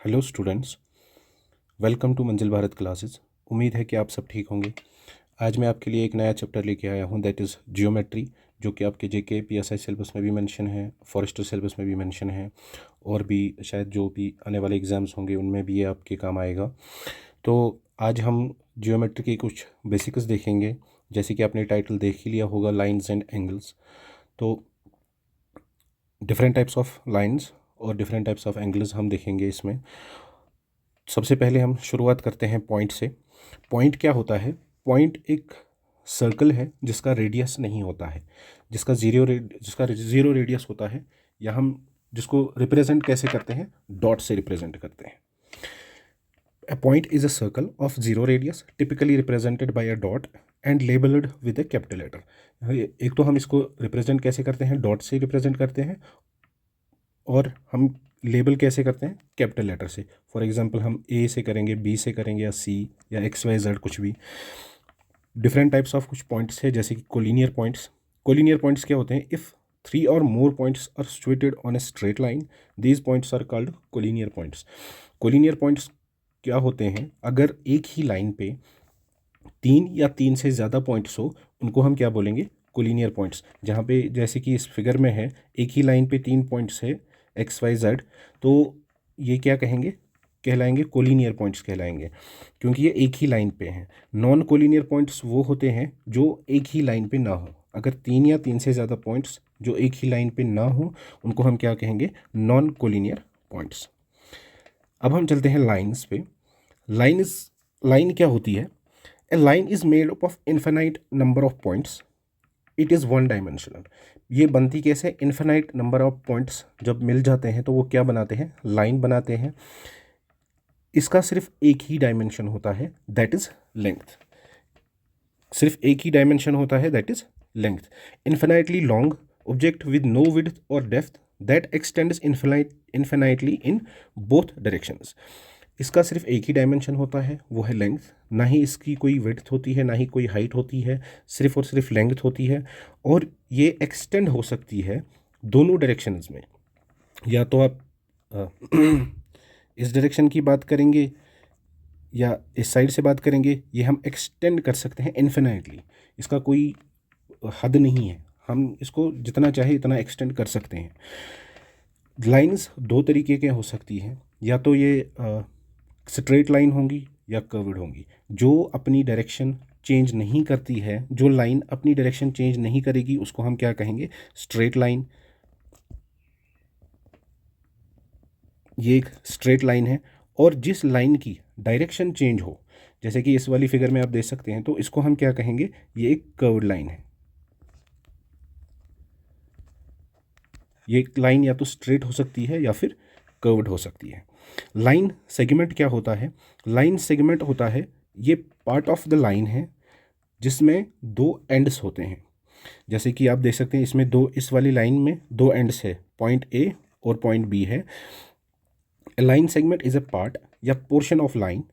Hello students, welcome to मंजिल Bharat classes. उम्मीद है कि आप सब ठीक होंगे। आज मैं आपके लिए एक नया चैप्टर लेके आया हूँ, दैट इज़ जियोमेट्री, जो कि आपके जेके पीएसआई सिलेबस में भी मेंशन है, फॉरेस्टर सिलेबस में भी मेंशन है, और भी शायद जो भी आने वाले एग्ज़ाम्स होंगे उनमें भी ये आपके काम आएगा। तो आज हम जियोमेट्री के कुछ बेसिक्स देखेंगे। जैसे कि आपने टाइटल देख ही लिया होगा, लाइन्स एंड एंगल्स। तो डिफरेंट टाइप्स ऑफ लाइन्स और डिफरेंट टाइप्स ऑफ एंगल्स हम देखेंगे इसमें। सबसे पहले हम शुरुआत करते हैं पॉइंट से। पॉइंट क्या होता है? पॉइंट एक सर्कल है जिसका रेडियस नहीं होता है, जिसका ज़ीरो रेडियस होता है, या हम जिसको रिप्रेजेंट कैसे करते हैं? डॉट से रिप्रेजेंट करते हैं। A point is a circle of zero radius typically represented by a dot and labeled with a capital letter। एक तो हम इसको रिप्रेजेंट कैसे करते हैं? डॉट से रिप्रेजेंट करते हैं, और हम लेबल कैसे करते हैं? कैपिटल लेटर से। फॉर एग्जांपल हम ए से करेंगे, बी से करेंगे, या सी, या एक्स वाई जेड, कुछ भी। डिफरेंट टाइप्स ऑफ कुछ पॉइंट्स है, जैसे कि कोलिनियर पॉइंट्स। कोलिनियर पॉइंट्स क्या होते हैं? इफ़ थ्री और more points are situated on a straight line, these points are called collinear points. Collinear points क्या होते हैं? अगर एक ही लाइन पे तीन या तीन से ज़्यादा पॉइंट्स हो, उनको हम क्या बोलेंगे? Collinear points. जहाँ पे जैसे कि इस फिगर में है, एक ही लाइन पे तीन पॉइंट्स है, एक्स वाई जेड, तो ये क्या कहेंगे? कहलाएंगे कोलिनियर पॉइंट्स कहलाएंगे, क्योंकि ये एक ही लाइन पे हैं। नॉन कोलिनियर पॉइंट्स वो होते हैं जो एक ही लाइन पे ना हो। अगर तीन या तीन से ज़्यादा पॉइंट्स जो एक ही लाइन पे ना हो, उनको हम क्या कहेंगे? Non collinear points. अब हम चलते हैं लाइन्स पे। लाइन क्या होती है? A line is made up of infinite number of points, it is one dimensional. ये बनती कैसे? इन्फिनाइट नंबर ऑफ पॉइंट्स जब मिल जाते हैं तो वो क्या बनाते हैं? लाइन बनाते हैं। इसका सिर्फ एक ही डायमेंशन होता है, दैट इज लेंथ। सिर्फ एक ही डायमेंशन होता है, that is length. Infinitely long object with no width और depth that extends infinitely in both directions. इसका सिर्फ एक ही डायमेंशन होता है, वो है लेंथ। ना ही इसकी कोई विड्थ होती है, ना ही कोई हाइट होती है, सिर्फ और सिर्फ लेंथ होती है। और ये एक्सटेंड हो सकती है दोनों डायरेक्शंस में। या तो आप इस डायरेक्शन की बात करेंगे या इस साइड से बात करेंगे, ये हम एक्सटेंड कर सकते हैं इन्फिनाइटली। इसका कोई हद नहीं है, हम इसको जितना चाहे इतना एक्सटेंड कर सकते हैं। लाइंस दो तरीके के हो सकती हैं, या तो ये स्ट्रेट लाइन होंगी या कर्व्ड होंगी। जो अपनी डायरेक्शन चेंज नहीं करती है, जो लाइन अपनी डायरेक्शन चेंज नहीं करेगी, उसको हम क्या कहेंगे? Straight line. ये एक स्ट्रेट लाइन है। और जिस लाइन की डायरेक्शन चेंज हो, जैसे कि इस वाली फिगर में आप देख सकते हैं, तो इसको हम क्या कहेंगे? ये एक कर्व्ड लाइन है। ये एक लाइन या तो स्ट्रेट हो सकती है या फिर कर्व्ड हो सकती है। लाइन सेगमेंट क्या होता है? लाइन सेगमेंट होता है, ये पार्ट ऑफ द लाइन है जिसमें दो एंड्स होते हैं। जैसे कि आप देख सकते हैं, इसमें दो, इस वाली लाइन में दो एंड्स है, पॉइंट ए और पॉइंट बी है। Line segment is a part या portion of line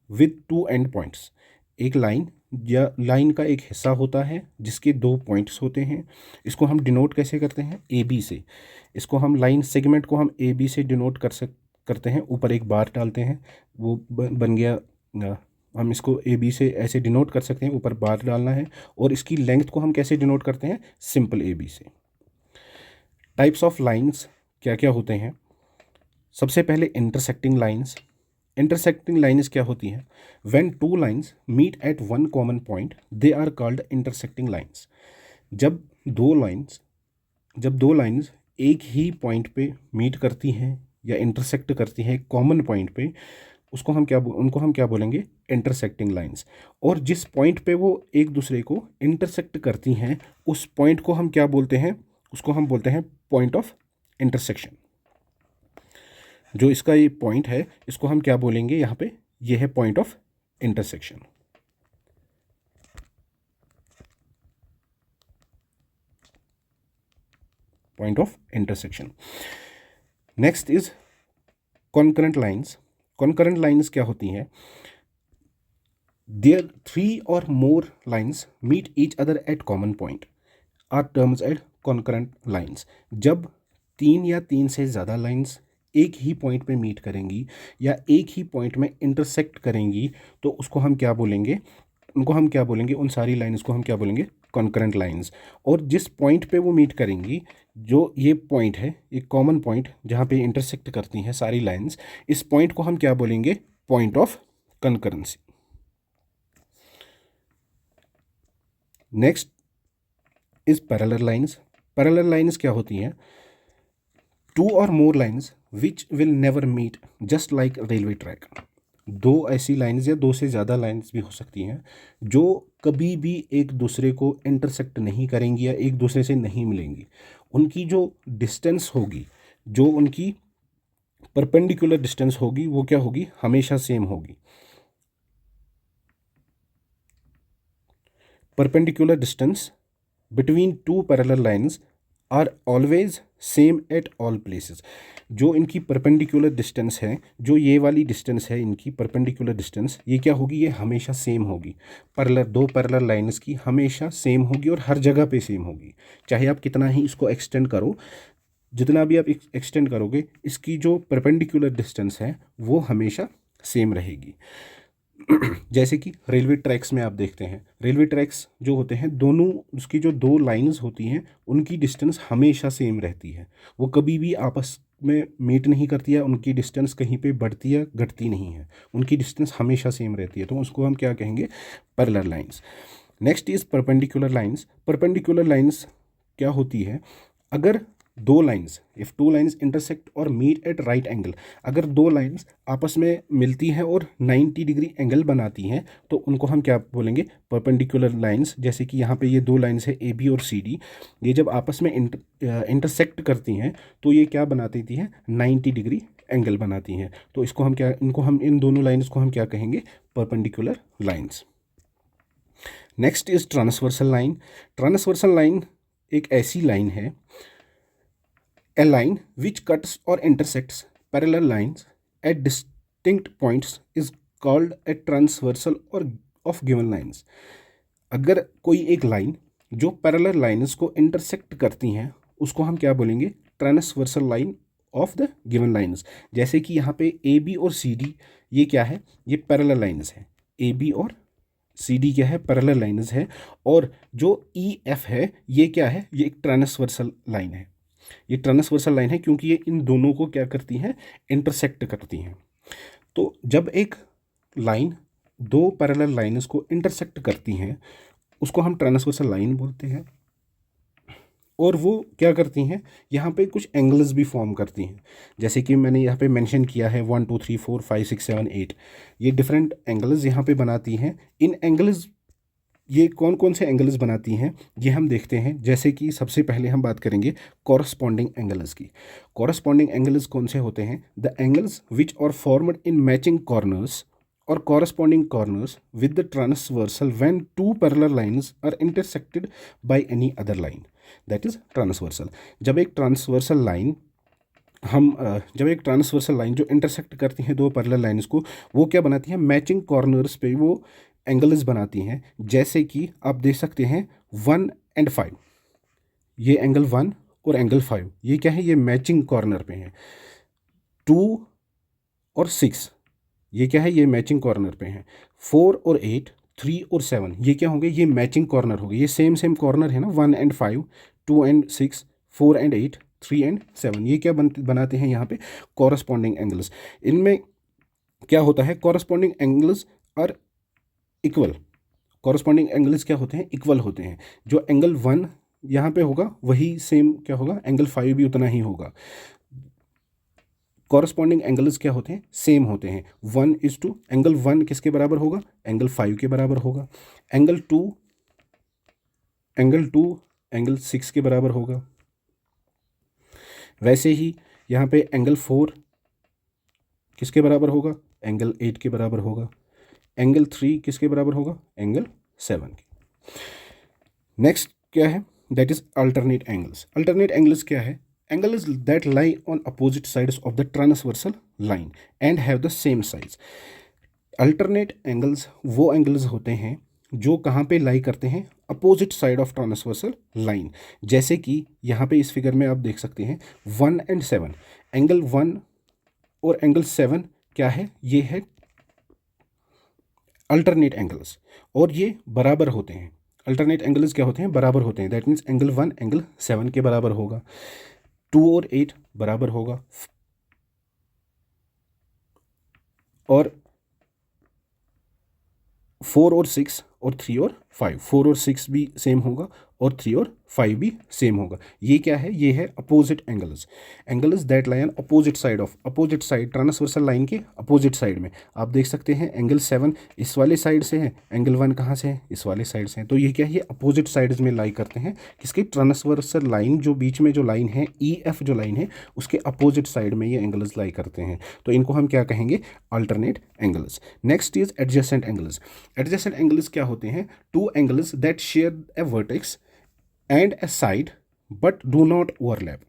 with two end points. एक लाइन या लाइन का एक हिस्सा होता है जिसके दो पॉइंट्स होते हैं। इसको हम डिनोट कैसे करते हैं? ए बी से। इसको हम लाइन सेगमेंट को हम ए बी से डिनोट करते हैं। ऊपर एक बार डालते हैं, वो बन गया। हम इसको ए बी से ऐसे डिनोट कर सकते हैं, ऊपर बार डालना है। और इसकी लेंथ को हम कैसे डिनोट करते हैं? सिंपल ए बी से। टाइप्स ऑफ लाइंस क्या क्या होते हैं? सबसे पहले इंटरसेक्टिंग लाइंस। इंटरसेक्टिंग लाइंस क्या होती हैं? When two lines meet at one common point they are called intersecting lines. जब दो लाइंस एक ही पॉइंट पे मीट करती हैं या इंटरसेक्ट करती हैं कॉमन पॉइंट पे, उनको हम क्या बोलेंगे? Intersecting lines. और जिस पॉइंट पे वो एक दूसरे को इंटरसेक्ट करती हैं, उस पॉइंट को हम क्या बोलते हैं? उसको हम बोलते हैं पॉइंट ऑफ इंटरसेक्शन। जो इसका ये पॉइंट है, इसको हम क्या बोलेंगे यहाँ पे? ये है point of intersection. Point of intersection. Next is concurrent lines. Concurrent lines क्या होती हैं? देयर थ्री और more lines meet each other at common point are terms at concurrent lines. जब तीन या तीन से ज़्यादा लाइंस एक ही पॉइंट में मीट करेंगी या एक ही पॉइंट में इंटरसेक्ट करेंगी तो उसको हम क्या बोलेंगे, उनको हम क्या बोलेंगे, उन सारी लाइन्स को हम क्या बोलेंगे, कॉन्करेंट लाइंस। और जिस पॉइंट पे वो मीट करेंगी, जो ये पॉइंट है, एक कॉमन पॉइंट जहाँ पे इंटरसेक्ट करती हैं सारी लाइंस, इस पॉइंट को हम क्या बोलेंगे, point of concurrency. Next is parallel lines. Parallel lines क्या होती हैं, टू और more lines which will never meet just like railway track. दो ऐसी लाइंस या दो से ज़्यादा लाइंस भी हो सकती हैं जो कभी भी एक दूसरे को इंटरसेक्ट नहीं करेंगी या एक दूसरे से नहीं मिलेंगी। उनकी जो डिस्टेंस होगी, जो उनकी परपेंडिकुलर डिस्टेंस होगी, वो क्या होगी, हमेशा सेम होगी। Perpendicular distance between two parallel lines are always same at all places. जो इनकी परपेंडिकुलर डिस्टेंस है, जो ये वाली डिस्टेंस है इनकी परपेंडिकुलर डिस्टेंस, ये क्या होगी, ये हमेशा सेम होगी। दो पैरेलल लाइंस की हमेशा सेम होगी और हर जगह पे सेम होगी। चाहे आप कितना ही इसको एक्सटेंड करो, जितना भी आप एक्सटेंड करोगे, इसकी जो परपेंडिकुलर डिस्टेंस है वो हमेशा सेम रहेगी। जैसे कि रेलवे ट्रैक्स में आप देखते हैं, रेलवे ट्रैक्स जो होते हैं, दोनों उसकी जो दो लाइंस होती हैं उनकी डिस्टेंस हमेशा सेम रहती है। वो कभी भी आपस में मीट नहीं करती है, उनकी डिस्टेंस कहीं पे बढ़ती या घटती नहीं है, उनकी डिस्टेंस हमेशा सेम रहती है। तो उसको हम क्या कहेंगे, parallel lines. Next is perpendicular lines. Perpendicular lines क्या होती है, अगर दो lines, if two lines intersect और मीट एट राइट एंगल, अगर दो लाइंस आपस में मिलती हैं और 90 डिग्री एंगल बनाती हैं तो उनको हम क्या बोलेंगे, परपेंडिकुलर लाइंस। जैसे कि यहाँ पे ये दो लाइंस है ए बी और सी डी, ये जब आपस में इंटरसेक्ट करती हैं तो ये क्या बना देती हैं, 90 डिग्री एंगल बनाती हैं। तो इसको हम क्या, इनको हम, इन दोनों लाइंस को हम क्या कहेंगे, perpendicular lines. Next is transversal line. Transversal line एक ऐसी लाइन है, a line which cuts or intersects parallel lines at distinct points is called a transversal or of given lines। अगर कोई एक लाइन जो पैरेलल लाइंस को intersect करती हैं उसको हम क्या बोलेंगे, transversal line of the given lines. जैसे कि यहाँ पे ए बी और सी डी, ये क्या है, ये पैरेलल लाइंस है। ए बी और सी डी क्या है, पैरेलल लाइंस है। और जो ई एफ है ये क्या है, ये एक ट्रांसवर्सल लाइन है। ये ट्रांसवर्सल लाइन है क्योंकि ये इन दोनों को क्या करती हैं, इंटरसेक्ट करती हैं। तो जब एक लाइन दो पैरेलल लाइंस को इंटरसेक्ट करती हैं उसको हम ट्रांसवर्सल लाइन बोलते हैं। और वो क्या करती हैं, यहाँ पे कुछ एंगल्स भी फॉर्म करती हैं। जैसे कि मैंने यहाँ पे मेंशन किया है 1 2 3 4 5 6 7 8, ये डिफरेंट एंगल्स यहाँ पे बनाती हैं। इन एंगल्स, ये कौन कौन से एंगल्स बनाती हैं ये हम देखते हैं। जैसे कि सबसे पहले हम बात करेंगे कॉरस्पॉन्डिंग एंगल्स की। कॉरस्पॉन्डिंग एंगल्स कौन से होते हैं, the angles which are formed in matching corners और corresponding corners with the transversal when two parallel lines are intersected by any other line, that is transversal. जब एक ट्रांसवर्सल लाइन जब एक ट्रांसवर्सल लाइन जो इंटरसेक्ट करती हैं दो parallel lines को, वो क्या बनाती है, मैचिंग कॉर्नर्स पे वो एंगल्स बनाती हैं। जैसे कि आप देख सकते हैं 1 और 5, ये एंगल 1 और एंगल 5, ये क्या है, ये मैचिंग कॉर्नर पे हैं। 2 और 6, ये क्या है, ये मैचिंग कॉर्नर पे हैं। 4 और 8, 3 और 7, ये क्या होंगे, ये मैचिंग कॉर्नर हो गए। ये सेम सेम कॉर्नर है ना, 1 और 5, 2 और 6, 4 और 8, 3 और 7, ये क्या बनाते हैं यहाँ पे, कॉरस्पॉन्डिंग एंगल्स। इनमें क्या होता है, corresponding angles are equal. Corresponding angles क्या होते हैं, इक्वल होते हैं। जो एंगल 1 यहाँ पे होगा वही सेम क्या होगा, एंगल 5 भी उतना ही होगा। कॉरस्पॉन्डिंग एंगल्स क्या होते हैं, सेम होते हैं। 1:2, एंगल 1 किसके बराबर होगा, एंगल 5 के बराबर होगा। एंगल 2 एंगल 6 के बराबर होगा। वैसे ही यहाँ पे एंगल 4 किसके बराबर होगा, एंगल 8 के बराबर होगा। एंगल 3 किसके बराबर होगा, एंगल 7 के। नेक्स्ट क्या है, that is alternate angles. Alternate angles क्या है, angles that lie on opposite sides of the transversal line and have the same size. Alternate angles वो एंगल्स होते हैं जो कहाँ पे लाई करते हैं, opposite side of transversal line. जैसे कि यहाँ पे इस फिगर में आप देख सकते हैं 1 और 7, एंगल 1 और एंगल 7 क्या है, ये है अल्टरनेट एंगल्स, और ये बराबर होते हैं। अल्टरनेट एंगल्स क्या होते हैं, बराबर होते हैं। दैट मीन्स एंगल 1 एंगल 7 के बराबर होगा, 2 और 8 बराबर होगा, और 4 और 6 और 3 और 5, 4 और 6 भी सेम होगा और 3 और 5 भी सेम होगा। ये क्या है, ये है opposite angles, angles that lie on opposite side of, opposite side transversal line के अपोजिट साइड में। आप देख सकते हैं एंगल 7 इस वाले साइड से है, एंगल 1 कहाँ से है, इस वाले साइड से है। तो ये क्या है, ये अपोजिट साइड्स में लाई करते हैं, किसकी, ट्रांसवर्सल लाइन, जो बीच में जो लाइन है EF जो लाइन है उसके अपोजिट साइड में ये एंगल्स लाई करते हैं। तो इनको हम क्या कहेंगे, alternate angles. Next is adjacent angles. Adjacent angles क्या होते हैं, two angles that share A vertex and A side but do not overlap.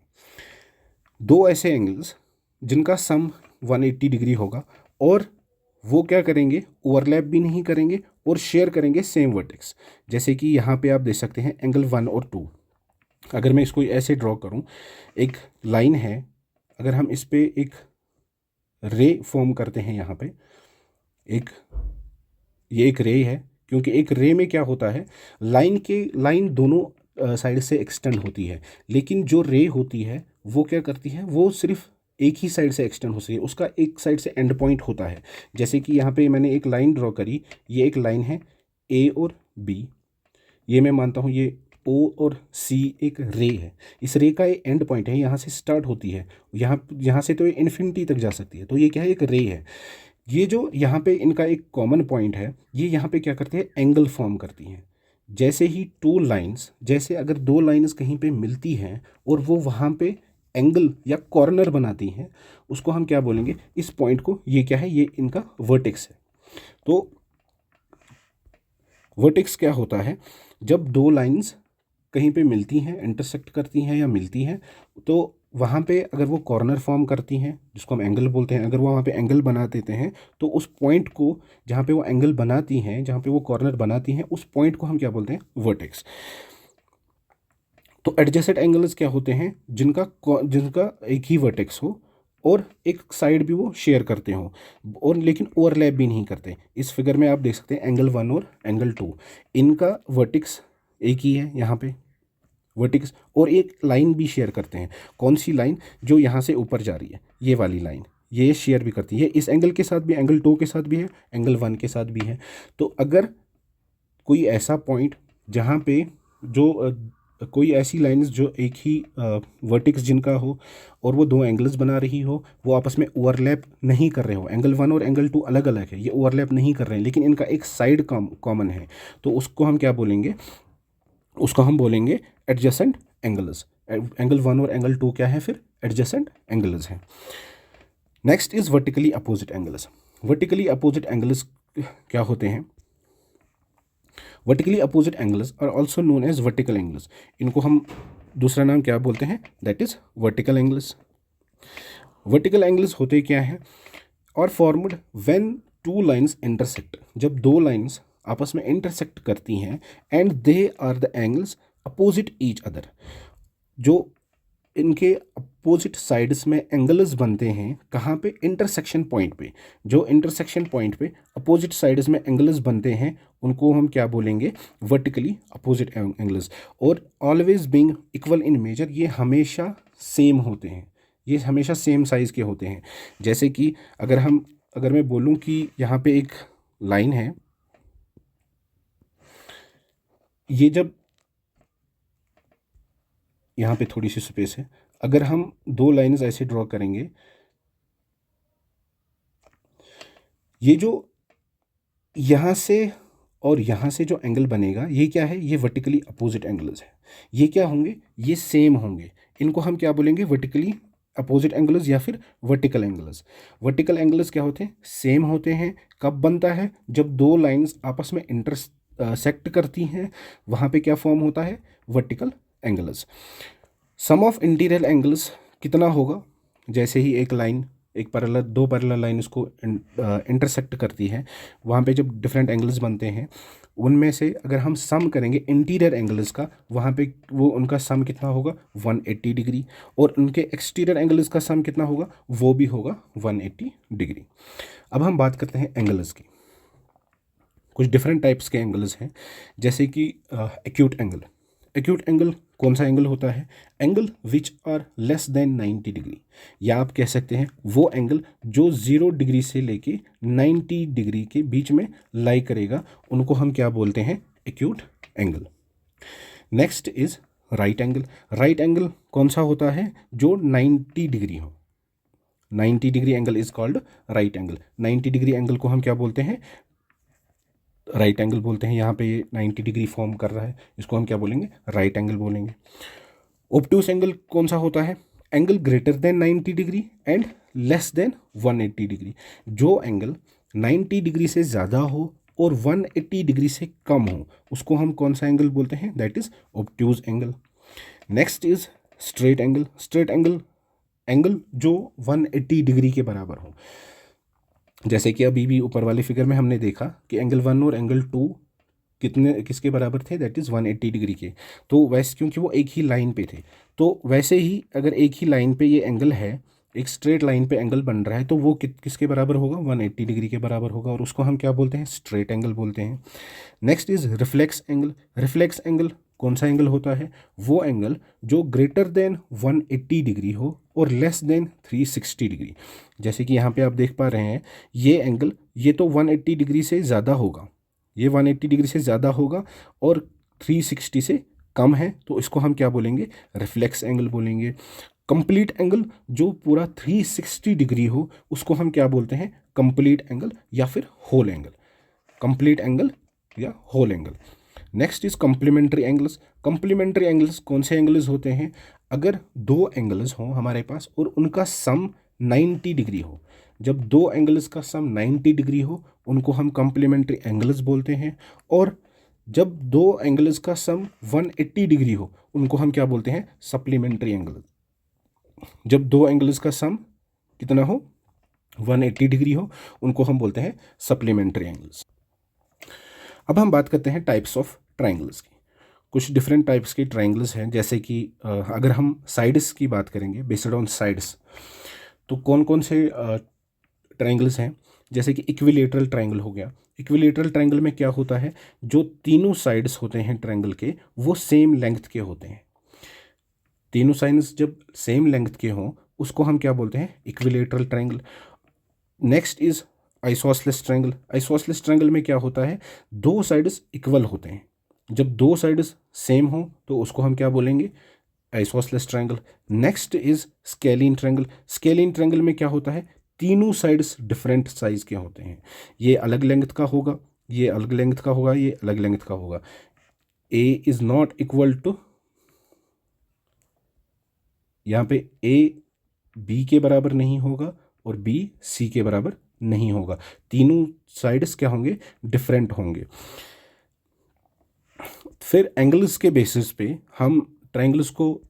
दो ऐसे एंगल्स जिनका सम 180 डिग्री होगा और वो क्या करेंगे, ओवरलैप भी नहीं करेंगे और शेयर करेंगे सेम वर्टेक्स। जैसे कि यहाँ पे आप देख सकते हैं एंगल 1 और 2। अगर मैं इसको ऐसे ड्रॉ करूँ, एक लाइन है, अगर हम इस पे एक रे फॉर्म करते हैं, यहाँ पे ये एक रे है, क्योंकि एक रे में क्या होता है, लाइन दोनों साइड से एक्सटेंड होती है, लेकिन जो रे होती है वो क्या करती है, वो सिर्फ एक ही साइड से एक्सटेंड हो सकती है, उसका एक साइड से एंड पॉइंट होता है। जैसे कि यहाँ पे मैंने एक लाइन ड्रॉ करी, ये एक लाइन है A और B, ये मैं मानता हूँ ये O और C एक रे है, इस रे का एक एंड पॉइंट है, यहाँ से स्टार्ट होती है, यहाँ से तो ये इन्फिनिटी तक जा सकती है। तो ये क्या है, एक रे है। ये जो यहाँ पे इनका एक कॉमन पॉइंट है, ये यहाँ पे क्या करते हैं, एंगल फॉर्म करती हैं। जैसे ही टू लाइंस, जैसे अगर दो लाइंस कहीं पे मिलती हैं और वो वहाँ पे एंगल या कॉर्नर बनाती हैं, उसको हम क्या बोलेंगे, इस पॉइंट को, ये क्या है, ये इनका वर्टेक्स है। तो वर्टेक्स क्या होता है, जब दो लाइंस कहीं पे मिलती हैं, इंटरसेक्ट करती हैं या मिलती हैं, तो वहाँ पे अगर वो कॉर्नर फॉर्म करती हैं, जिसको हम एंगल बोलते हैं, अगर वो वहाँ पे एंगल बना देते हैं, तो उस पॉइंट को, जहाँ पे वो एंगल बनाती हैं, जहाँ पे वो कॉर्नर बनाती हैं, उस पॉइंट को हम क्या बोलते हैं, वर्टेक्स। तो एडजेसेंट एंगल्स क्या होते हैं, जिनका एक ही वर्टेक्स हो और एक साइड भी वो शेयर करते हो, और लेकिन ओवरलैप भी नहीं करते। इस फिगर में आप देख सकते हैं एंगल 1 और एंगल 2, इनका वर्टेक्स एक ही है यहाँ पे वर्टेक्स, और एक लाइन भी शेयर करते हैं। कौन सी लाइन, जो यहाँ से ऊपर जा रही है, ये वाली लाइन, ये शेयर भी करती है, इस एंगल के साथ भी, एंगल 2 के साथ भी है, एंगल 1 के साथ भी है। तो अगर कोई ऐसा पॉइंट जहाँ पे जो कोई ऐसी लाइंस जो एक ही वर्टेक्स जिनका हो और वो दो एंगल्स बना रही हो, वो आपस में ओवरलैप नहीं कर रहे हो, एंगल 1 और एंगल 2 अलग अलग है, ये ओवरलैप नहीं कर रहे हैं, लेकिन इनका एक साइड कॉमन है, तो उसको हम क्या बोलेंगे, उसको हम बोलेंगे एडजेसेंट एंगल्स। एंगल 1 और एंगल 2 क्या है, फिर एडजेसेंट एंगल्स हैं। Next is vertically opposite angles. Vertically opposite angles क्या होते हैं, vertically opposite angles are also known as vertical angles. इनको हम दूसरा नाम क्या बोलते हैं, that is vertical angles. Vertical angles होते क्या हैं, are formed when two lines intersect, जब दो लाइन्स आपस में इंटरसेक्ट करती हैं, and they are the angles opposite each other, जो इनके अपोजिट साइड्स में एंगल्स बनते हैं, कहाँ पे, इंटरसेक्शन पॉइंट पे, जो इंटरसेक्शन पॉइंट पे अपोजिट साइड्स में एंगल्स बनते हैं, उनको हम क्या बोलेंगे, वर्टिकली अपोजिट एंगल्स। और always being equal in measure, ये हमेशा सेम होते हैं, ये हमेशा सेम साइज़ के होते हैं। जैसे कि अगर मैं बोलूँ कि यहाँ पे एक लाइन है, ये जब यहाँ पे थोड़ी सी स्पेस है, अगर हम दो लाइन्स ऐसे ड्रॉ करेंगे, ये जो यहाँ से और यहाँ से जो एंगल बनेगा, ये क्या है, ये वर्टिकली अपोजिट एंगल्स है। ये क्या होंगे, ये सेम होंगे, इनको हम क्या बोलेंगे, वर्टिकली अपोजिट एंगल्स या फिर वर्टिकल एंगल्स। वर्टिकल एंगल्स क्या होते हैं, सेम होते हैं। कब बनता है, जब दो लाइन्स आपस में इंटरसेक्ट करती हैं, वहाँ पे क्या फॉर्म होता है, vertical angles. Sum of interior angles कितना होगा, जैसे ही एक लाइन एक पैरेलल, दो पैरेलल लाइन इसको इंटरसेक्ट करती है, वहाँ पे जब डिफरेंट एंगल्स बनते हैं, उनमें से अगर हम सम करेंगे इंटीरियर एंगल्स का, वहाँ पे वो उनका सम कितना होगा 180 डिग्री, और उनके एक्सटीरियर एंगल्स का सम कितना होगा, वो भी होगा 180 डिग्री। अब हम बात करते हैं एंगल्स की। कुछ डिफरेंट टाइप्स के एंगल्स हैं, जैसे कि एक्यूट एंगल। एक्यूट एंगल कौन सा एंगल होता है, angle which are less than 90 degree, या आप कह सकते हैं वो एंगल जो 0 डिग्री से लेके 90 डिग्री के बीच में लाई करेगा, उनको हम क्या बोलते हैं, acute angle. Next is right angle. Right angle कौन सा होता है, जो 90 डिग्री हो। 90 degree angle is called right angle. 90 degree angle को हम क्या बोलते हैं, राइट एंगल बोलते हैं। यहाँ पे ये 90 डिग्री फॉर्म कर रहा है, इसको हम क्या बोलेंगे, राइट एंगल बोलेंगे। ऑब्टूस एंगल कौन सा होता है, angle greater than 90 degree and less than 180 degree. जो एंगल 90 डिग्री से ज़्यादा हो और 180 डिग्री से कम हो, उसको हम कौन सा एंगल बोलते हैं, that is obtuse angle. Next is straight angle. Straight angle, angle जो 180 डिग्री के बराबर हो। जैसे कि अभी भी ऊपर वाले फिगर में हमने देखा कि एंगल 1 और एंगल 2 किसके बराबर थे, दैट इज़ 180 डिग्री के। तो वैसे क्योंकि वो एक ही लाइन पे थे, तो वैसे ही अगर एक ही लाइन पे ये एंगल है, एक स्ट्रेट लाइन पे एंगल बन रहा है, तो वो किसके बराबर होगा, 180 डिग्री के बराबर होगा, और उसको हम क्या बोलते हैं, स्ट्रेट एंगल बोलते हैं। Next is reflex angle. Reflex angle कौन सा एंगल होता है, वो एंगल जो ग्रेटर देन 180 डिग्री हो और लेस देन 360 डिग्री। जैसे कि यहाँ पे आप देख पा रहे हैं, ये एंगल, ये तो 180 डिग्री से ज़्यादा होगा, ये 180 डिग्री से ज़्यादा होगा और 360 से कम है, तो इसको हम क्या बोलेंगे, रिफ्लेक्स एंगल बोलेंगे। कंप्लीट एंगल जो पूरा 360 डिग्री हो, उसको हम क्या बोलते हैं, कंप्लीट एंगल या फिर होल एंगल। कंप्लीट एंगल या whole angle. Next is complementary angles. Complementary angles कौन से एंगल्स होते हैं, अगर दो एंगल्स हों हमारे पास और उनका सम 90 डिग्री हो। जब दो एंगल्स का सम 90 डिग्री हो, उनको हम कॉम्प्लीमेंट्री एंगल्स बोलते हैं। और जब दो एंगल्स का सम 180 डिग्री हो, उनको हम क्या बोलते हैं, सप्लीमेंट्री एंगल। जब दो एंगल्स का सम कितना हो, 180 डिग्री हो, उनको हम बोलते हैं सप्लीमेंट्री एंगल्स। अब हम बात करते हैं टाइप्स ऑफ ट्राइंगल्स की। कुछ डिफरेंट टाइप्स के ट्राइंगल्स हैं, जैसे कि अगर हम साइड्स की बात करेंगे, बेस्ड ऑन साइड्स, तो कौन कौन से ट्राइंगल्स हैं, जैसे कि इक्विलेटरल ट्राइंगल हो गया। इक्विलेटरल ट्राइंगल में क्या होता है, जो तीनों साइड्स होते हैं ट्राइंगल के, वो सेम लेंथ के होते हैं। तीनों साइड्स जब सेम लेंथ के हों, उसको हम क्या बोलते हैं, equilateral triangle. Next is isosceles triangle. Isosceles triangle में क्या होता है, दो साइड्स इक्वल होते हैं। जब दो साइड्स सेम हो, तो उसको हम क्या बोलेंगे, isosceles triangle. Next is scalene triangle. Scalene triangle में क्या होता है, तीनों साइड्स डिफरेंट साइज के होते हैं। ये अलग लेंथ का होगा, ये अलग लेंथ का होगा, ये अलग लेंथ का होगा। ए इज नॉट इक्वल टू, यहाँ पे ए बी के बराबर नहीं होगा और बी सी के बराबर नहीं होगा। तीनों साइड्स क्या होंगे, डिफरेंट होंगे। फिर एंगल्स के बेसिस पे हम ट्राइंगल्स को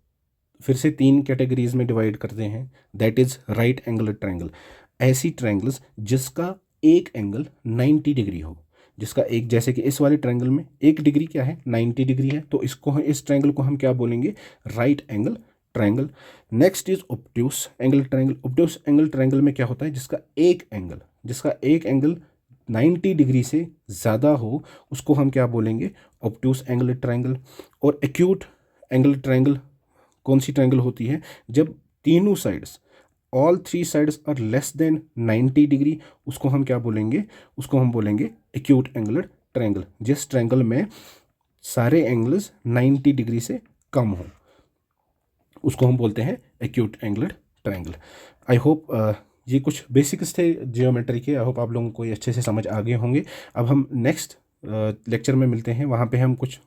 फिर से तीन कैटेगरीज में डिवाइड करते हैं, that is right angle triangle. ऐसी ट्राइंगल्स जिसका एक एंगल 90 डिग्री हो, जिसका एक, जैसे कि इस वाले ट्राइंगल में एक डिग्री क्या है, 90 डिग्री है, तो इसको, इस ट्राइंगल को हम क्या बोलेंगे, right angle triangle. Next is obtuse angle triangle. Obtuse angle triangle में क्या होता है, जिसका एक एंगल 90 डिग्री से ज़्यादा हो, उसको हम क्या बोलेंगे, ऑब्ट्यूस एंगल ट्राइंगल। और एक्यूट एंगल ट्राइंगल कौन सी ट्राइंगल होती है, जब तीनों sides, all three sides are less than 90 degree, उसको हम क्या बोलेंगे, उसको हम बोलेंगे एक्यूट एंगल ट्राइंगल। जिस ट्राइंगल में सारे एंगल्स 90 डिग्री से कम हो, उसको हम बोलते हैं acute angle triangle. I hope ये कुछ बेसिक्स थे जियोमेट्री के, आई होप आप लोगों को ये अच्छे से समझ आ गए होंगे। अब हम नेक्स्ट लेक्चर में मिलते हैं, वहाँ पे हम कुछ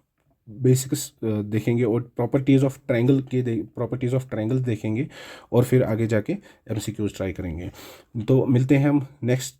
बेसिक्स देखेंगे और प्रॉपर्टीज़ ऑफ ट्राइंगल देखेंगे, और फिर आगे जाके एमसीक्यूज ट्राई करेंगे। तो मिलते हैं हम नेक्स्ट